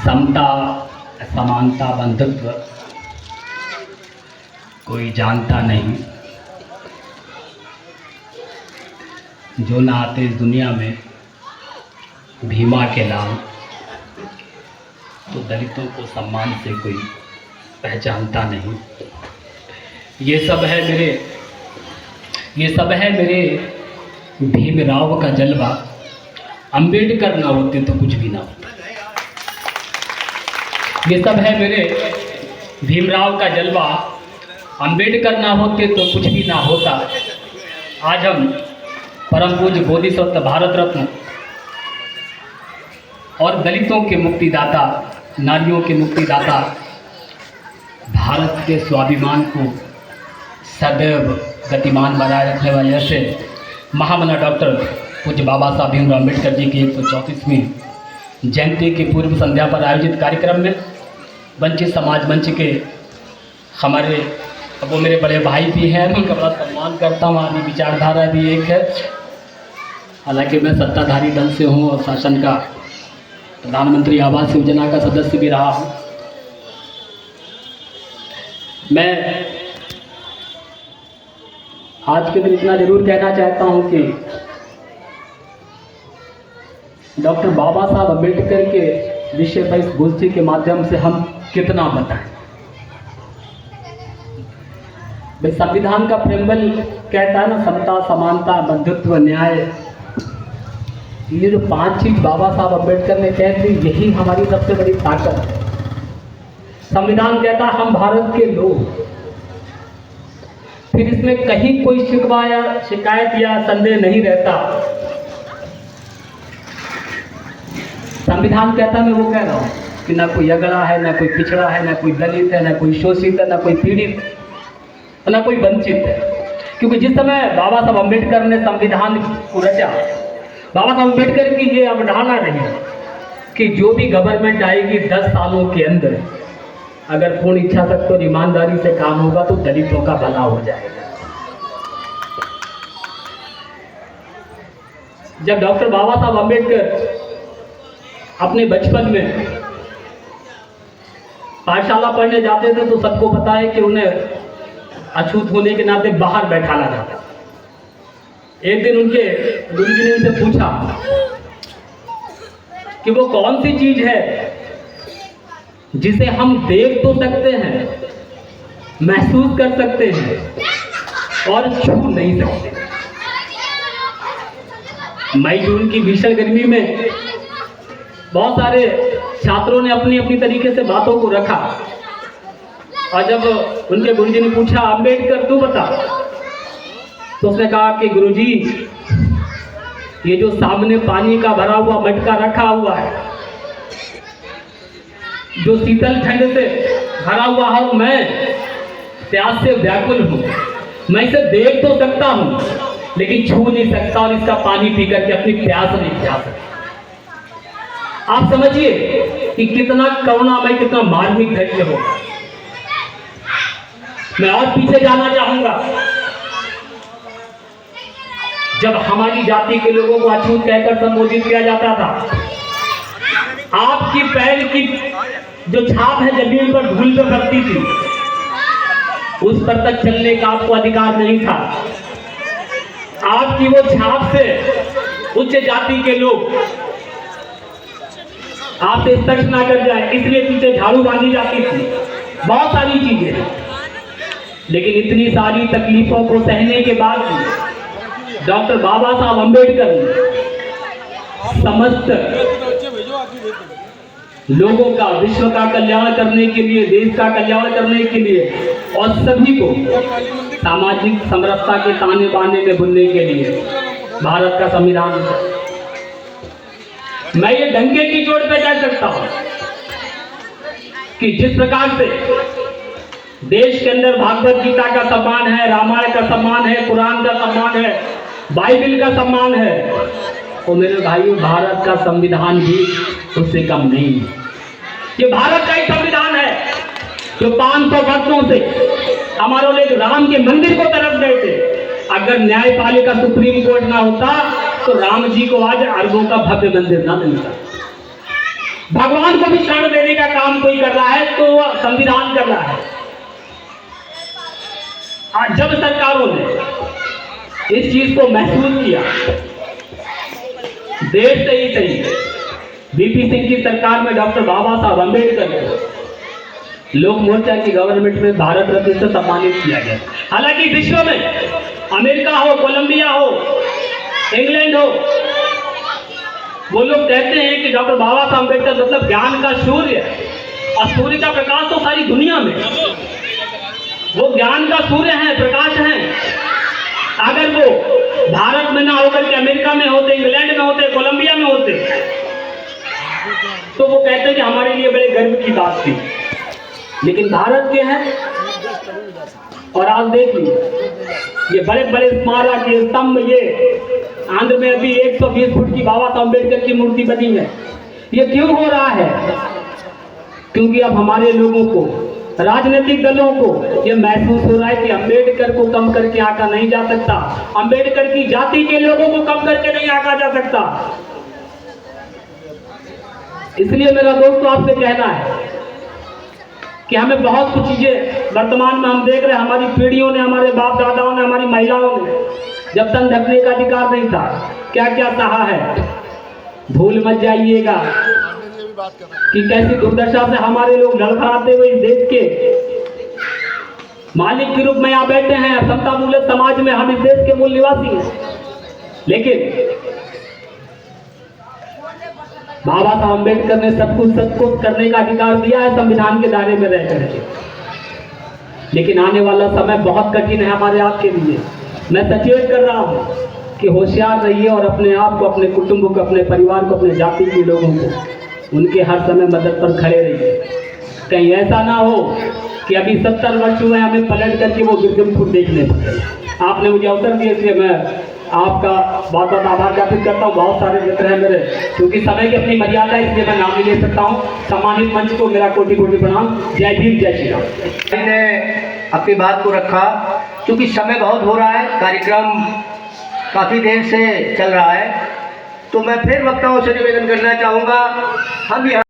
समता, समानता, बंधुत्व कोई जानता नहीं। जो ना आते इस दुनिया में भीमा के नाम, तो दलितों को सम्मान से कोई पहचानता नहीं। ये सब है मेरे भीमराव का जलवा। अंबेडकर ना होते तो कुछ भी ना होता। ये सब है मेरे भीमराव का जलवा। अंबेडकर ना होते तो कुछ भी ना होता। आज हम परम पूज्य बोधिसत्व भारत रत्न और दलितों के मुक्तिदाता, नारियों के मुक्तिदाता, भारत के स्वाभिमान को सदैव गतिमान बनाए रखने वाले ऐसे महामना डॉक्टर पूज्य बाबा साहब भीमराव अम्बेडकर जी की 134वीं जयंती की पूर्व संध्या पर आयोजित कार्यक्रम में वंचित समाज मंच के हमारे, वो मेरे बड़े भाई भी हैं, उनका बड़ा सम्मान करता हूँ। हमारी विचारधारा भी एक है। हालांकि मैं सत्ताधारी दल से हूँ और शासन का प्रधानमंत्री आवास योजना का सदस्य भी रहा हूँ। मैं आज के दिन इतना जरूर कहना चाहता हूँ कि डॉक्टर बाबा साहब अम्बेडकर के विषय पर इस गोष्ठी के माध्यम से हम कितना बताएं। भाई, संविधान का प्रेम्बल कहता है ना, समता, समानता, बंधुत्व, न्याय। ये जो 5 चीज बाबा साहब अम्बेडकर ने कह दी, यही हमारी सबसे बड़ी ताकत है। संविधान कहता है हम भारत के लोग। फिर इसमें कहीं कोई शिकवा या शिकायत या संदेह नहीं रहता। संविधान कहता है, मैं वो कह रहा हूँ कि ना कोई अगड़ा है, ना कोई पिछड़ा है, ना कोई दलित है, ना कोई शोषित है, ना कोई पीड़ित, ना कोई वंचित है। क्योंकि जिस समय बाबा साहब अम्बेडकर ने संविधान को रचा, बाबा साहब अम्बेडकर की ये अवधारणा रही कि जो भी गवर्नमेंट आएगी 10 सालों के अंदर, अगर पूर्ण इच्छा शक्ति और ईमानदारी से काम होगा तो दलितों का भला हो जाएगा। जब डॉक्टर बाबा साहब अम्बेडकर अपने बचपन में पाठशाला पढ़ने जाते थे तो सबको पता है कि उन्हें अछूत होने के नाते बाहर बैठाना जाता। एक दिन उनके गुरुजी ने उनसे पूछा कि वो कौन सी चीज है जिसे हम देख तो सकते हैं, महसूस कर सकते हैं और छू नहीं सकते। मई जून की भीषण गर्मी में बहुत सारे छात्रों ने अपनी अपनी तरीके से बातों को रखा और जब उनके गुरुजी ने पूछा, अम्बेडकर तू बता, तो उसने कहा कि गुरुजी, ये जो सामने पानी का भरा हुआ मटका रखा हुआ है, जो शीतल ठंड से भरा हुआ हूं, मैं प्यास से व्याकुल हूं। मैं इसे देख तो सकता हूं लेकिन छू नहीं सकता और इसका पानी पी करके अपनी प्यास नहीं बुझा सकता। आप समझिए कि कितना करुणामय, कितना मार्मिक धैर्य होगा। मैं और पीछे जाना चाहूंगा। जब हमारी जाति के लोगों को अछूत कहकर संबोधित किया जाता था, आपकी पैर की जो छाप है जमीन पर धूल पे पड़ती थी, उस पर तक चलने का आपको अधिकार नहीं था। आपकी वो छाप से उच्च जाति के लोग आपसे स्पर्श ना कर जाए, इसलिए पीछे झाड़ू बांधी जाती थी। बहुत सारी चीजें हैं, लेकिन इतनी सारी तकलीफों को सहने के बाद डॉक्टर बाबा साहब अम्बेडकर ने समस्त लोगों का, विश्व का कल्याण करने के लिए, देश का कल्याण करने के लिए और सभी को सामाजिक समरसता के ताने बाने में बुनने के लिए भारत का संविधान। मैं ये डंके की चोट पे कह सकता हूं कि जिस प्रकार से देश के अंदर भागवत गीता का सम्मान है, रामायण का सम्मान है, कुरान का सम्मान है, बाइबल का सम्मान है, तो मेरे भाइयों, भारत का संविधान भी उससे कम नहीं है। ये भारत का ही संविधान है जो 500 वर्षों से हमारे लोग राम के मंदिर को तरफ गए थे। अगर न्यायपालिका सुप्रीम कोर्ट ना होता तो राम जी को आज अरबों का भव्य मंदिर ना मिलता। भगवान को भी शरण देने का काम कोई कर रहा है तो वह संविधान कर रहा है। आज जब सरकारों ने इस चीज को महसूस किया, देश से ही सही बीपी सिंह की सरकार में डॉक्टर बाबा साहब अम्बेडकर को लोक मोर्चा की गवर्नमेंट में भारत रत्न से सम्मानित किया गया। हालांकि विश्व में अमेरिका हो, कोलंबिया हो, इंग्लैंड हो, वो लोग कहते हैं कि डॉक्टर बाबा साहब अम्बेडकर मतलब ज्ञान का सूर्य, और सूर्य का प्रकाश तो सारी दुनिया में, वो ज्ञान का सूर्य है, प्रकाश है। अगर वो भारत में ना होकर के अमेरिका में होते, इंग्लैंड में होते, कोलंबिया में होते, तो वो कहते हैं कि हमारे लिए बड़े गर्व की बात थी। लेकिन भारत के हैं, और आज देख लीजिए ये बड़े बड़े स्मारक, ये स्तंभ, ये आंध्र में अभी 120 फुट की बाबा साहब अम्बेडकर की मूर्ति बनी है। ये क्यों हो रहा है? क्योंकि अब हमारे लोगों को, राजनीतिक दलों को ये महसूस हो रहा है कि अम्बेडकर को कम करके आंका नहीं जा सकता, अम्बेडकर की जाति के लोगों को कम करके नहीं आंका जा सकता। इसलिए मेरा दोस्तों आपसे कहना है कि हमें बहुत कुछ चीजें वर्तमान में हम देख रहे हैं, हमारी पीढ़ियों ने, हमारे बाप दादाओं ने, हमारी महिलाओं ने जब तन ढकने का अधिकार नहीं था, क्या क्या सहा है। भूल मत जाइएगा कि कैसी दुर्दशा से हमारे लोग लड़खड़ाते हुए इस देश के मालिक के रूप में यहाँ बैठे हैं। समता मूलक समाज में हम इस देश के मूल निवासी हैं, लेकिन बाबा साहब अम्बेडकर ने सब कुछ करने का अधिकार दिया है संविधान के दायरे में रहकर। लेकिन आने वाला समय बहुत कठिन है हमारे आप के लिए। मैं सचेत कर रहा हूँ कि होशियार रहिए और अपने आप को, अपने कुटुंब को, अपने परिवार को, अपने जाति के लोगों को उनके हर समय मदद पर खड़े रहिए। कहीं ऐसा ना हो कि अभी 70 वर्ष हुए हमें पलट करके वो गिरगिमपुर देखने पड़े। आपने मुझे अवसर दिया, इसलिए मैं आपका बहुत बहुत आभार ज्ञापित करता हूँ। बहुत सारे मित्र हैं मेरे, क्योंकि समय की अपनी मर्यादा है, इसलिए मैं नाम नहीं ले सकता हूँ। सम्मानित मंच को मेरा कोटि कोटि प्रणाम। जय भीम, जय श्री राम। ने अपनी बात को रखा, क्योंकि समय बहुत हो रहा है, कार्यक्रम काफ़ी देर से चल रहा है, तो मैं फिर वक्ताओं से निवेदन करना चाहूँगा, हम यहाँ